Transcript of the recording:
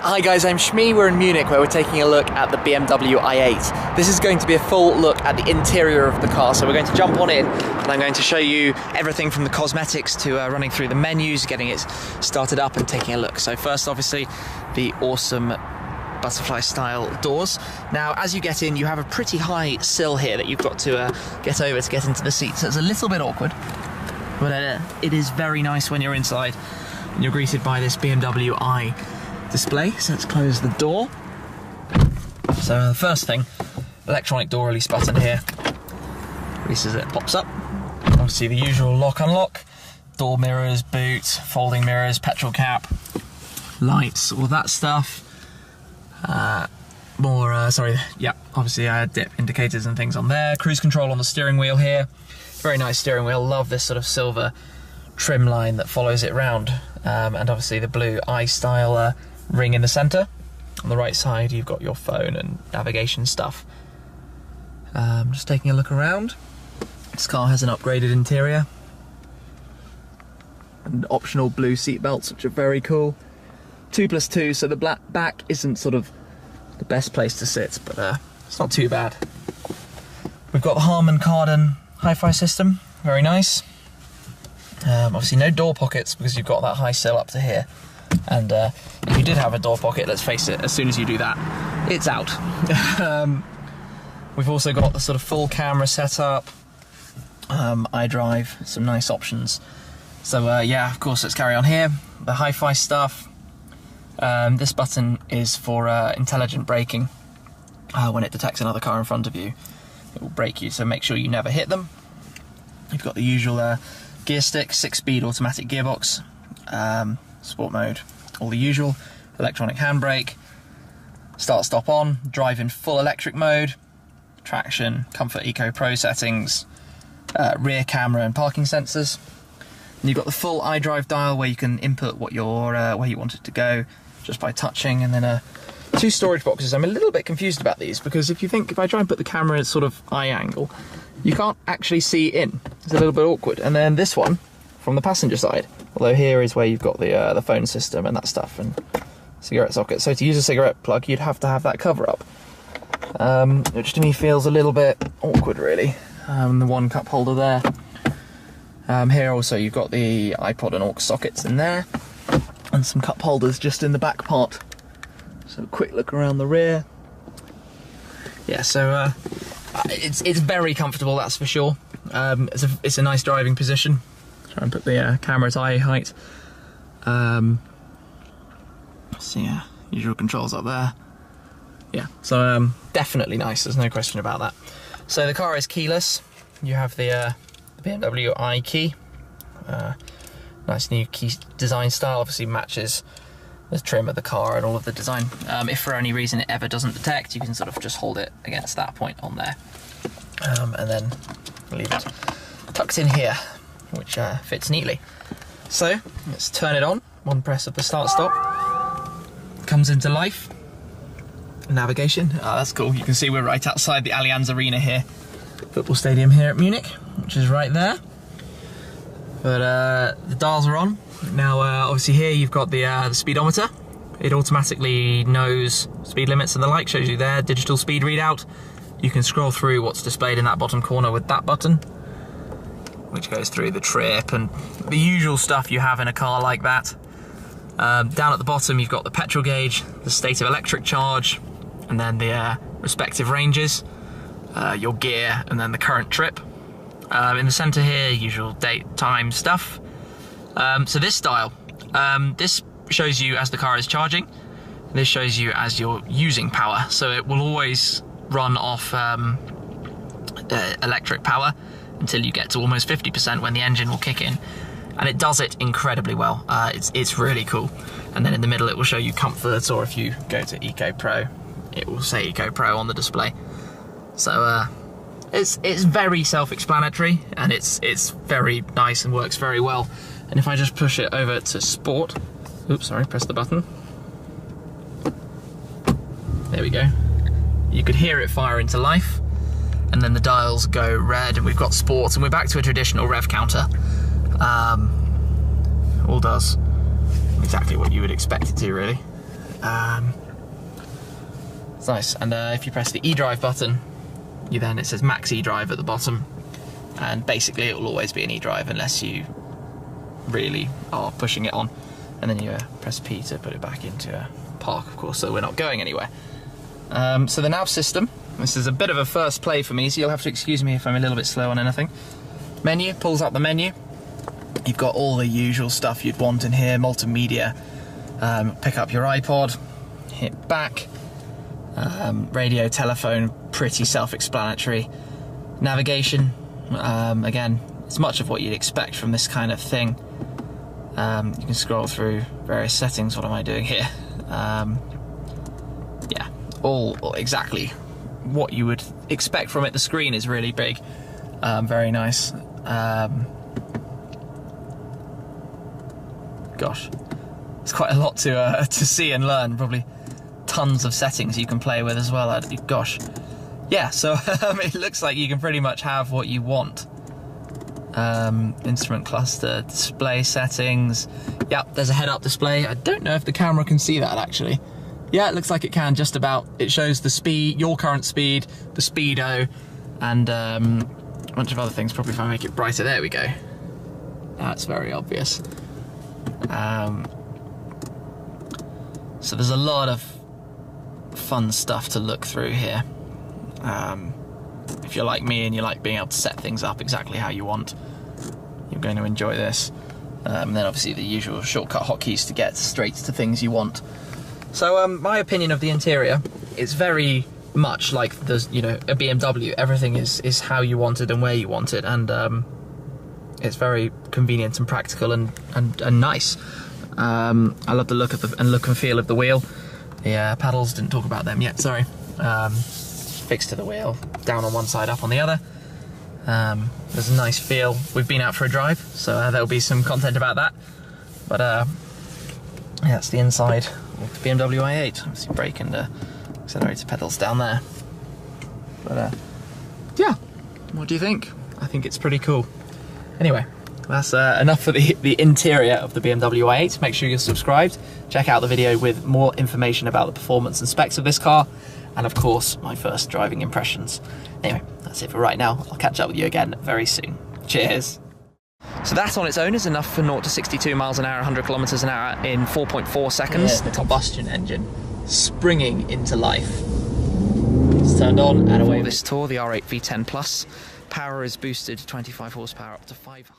Hi guys, I'm Shmi. We're in Munich where we're taking a look at the BMW i8. This is going to be a full look at the interior of the car, so we're going to jump on in and I'm going to show you everything from the cosmetics to running through the menus, getting it started up and taking a look. So first, obviously, the awesome butterfly style doors. Now as you get in, you have a pretty high sill here that you've got to get over to get into the seat, so it's a little bit awkward, but it is very nice when you're inside and you're greeted by this BMW i display. So let's close the door. So the first thing, electronic door release button here, releases it, pops up. Obviously the usual lock unlock, door mirrors, boot, folding mirrors, petrol cap, lights, all that stuff. Obviously dip indicators and things on there. Cruise control on the steering wheel here. Very nice steering wheel. Love this sort of silver trim line that follows it round. And obviously the blue i-style ring in the centre. On the right side you've got your phone and navigation stuff. Just taking a look around. This car has an upgraded interior and optional blue seat belts, which are very cool. 2+2, so the back isn't sort of the best place to sit, but it's not too bad. We've got the Harman Kardon hi-fi system, very nice. Obviously no door pockets because you've got that high sill up to here, and if you did have a door pocket, let's face it, as soon as you do that, it's out. We've also got the sort of full camera setup, iDrive, some nice options. So yeah, of course, let's carry on here. The hi-fi stuff. This button is for intelligent braking. When it detects another car in front of you, it will brake you, so make sure you never hit them. You've got the usual gear stick, 6-speed automatic gearbox, sport mode, all the usual, electronic handbrake, start stop on, drive in full electric mode, traction, comfort eco pro settings, rear camera and parking sensors. And you've got the full iDrive dial where you can input what where you want it to go just by touching, and then 2 storage boxes. I'm a little bit confused about these because if I try and put the camera at sort of eye angle, you can't actually see in. It's a little bit awkward. And then this one from the passenger side, although here is where you've got the phone system and that stuff and cigarette socket. So to use a cigarette plug, you'd have to have that cover up, which to me feels a little bit awkward, really. The one cup holder there. Here also you've got the iPod and aux sockets in there, and some cup holders just in the back part. So a quick look around the rear. Yeah, so it's very comfortable, that's for sure. It's a nice driving position. Try and put the camera at eye height. So yeah, usual controls up there. Yeah, so definitely nice, there's no question about that. So the car is keyless. You have the BMW i key. Nice new key design style, obviously matches the trim of the car and all of the design. If for any reason it ever doesn't detect, you can sort of just hold it against that point on there. And then leave it tucked in here, which fits neatly. So let's turn it on. One press of the start stop. Comes into life. Navigation. Oh, that's cool. You can see we're right outside the Allianz Arena here. Football stadium here at Munich, which is right there. But the dials are on. Now obviously here you've got the speedometer. It automatically knows speed limits and the like, shows you there, digital speed readout. You can scroll through what's displayed in that bottom corner with that button, which goes through the trip and the usual stuff you have in a car like that. Down at the bottom you've got the petrol gauge, the state of electric charge, and then the respective ranges, your gear, and then the current trip. In the centre here, usual date, time stuff. So this dial, this shows you as the car is charging. This shows you as you're using power. So it will always run off electric power until you get to almost 50% when the engine will kick in. And it does it incredibly well. It's really cool. And then in the middle it will show you comfort, or if you go to Eco Pro, it will say Eco Pro on the display. So it's very self-explanatory, and it's very nice and works very well. And if I just push it over to Sport, oops, sorry, press the button. There we go. You could hear it fire into life, and then the dials go red, and we've got Sport, and we're back to a traditional rev counter. all does exactly what you would expect it to, really. It's nice. And if you press the eDrive button, it says max eDrive at the bottom, and basically it will always be an eDrive unless you really are pushing it on, and then you press P to put it back into park, of course, so we're not going anywhere. So the nav system, this is a bit of a first play for me, so you'll have to excuse me if I'm a little bit slow on anything. Menu, pulls up the menu. You've got all the usual stuff you'd want in here, multimedia, pick up your iPod, hit back, radio, telephone, pretty self-explanatory. Navigation, again, it's much of what you'd expect from this kind of thing. You can scroll through various settings. What am I doing here? Yeah, all exactly what you would expect from it. The screen is really big, very nice. Gosh, it's quite a lot to see and learn. Probably tons of settings you can play with as well. Gosh, yeah. So it looks like you can pretty much have what you want. Instrument cluster, display settings. Yep, there's a head-up display. I don't know if the camera can see that actually. Yeah, it looks like it can just about. It shows the speed, your current speed, the speedo, and a bunch of other things. Probably if I make it brighter, there we go. That's very obvious. So there's a lot of fun stuff to look through here. If you're like me and you like being able to set things up exactly how you want, you're going to enjoy this. And then obviously the usual shortcut hotkeys to get straight to things you want. So my opinion of the interior is very much like the, you know, a BMW. Everything is how you want it and where you want it, and it's very convenient and practical and nice. I love the look of the look and feel of the wheel. The paddles, didn't talk about them yet, sorry. Fixed to the wheel, down on one side, up on the other. There's a nice feel. We've been out for a drive, so there'll be some content about that. But yeah, it's the inside of the BMW i8. Obviously brake and accelerator pedals down there. But yeah, what do you think? I think it's pretty cool. Anyway, that's enough for the interior of the BMW i8. Make sure you're subscribed. Check out the video with more information about the performance and specs of this car, and of course my first driving impressions. Anyway, that's it for right now. I'll catch up with you again very soon. Cheers. So that on its own is enough for 0 to 62 miles an hour, 100 kilometers an hour in 4.4 seconds. Yeah, the combustion engine springing into life. It's turned on and away. For this tour, the R8 V10 Plus. Power is boosted 25 horsepower up to 500.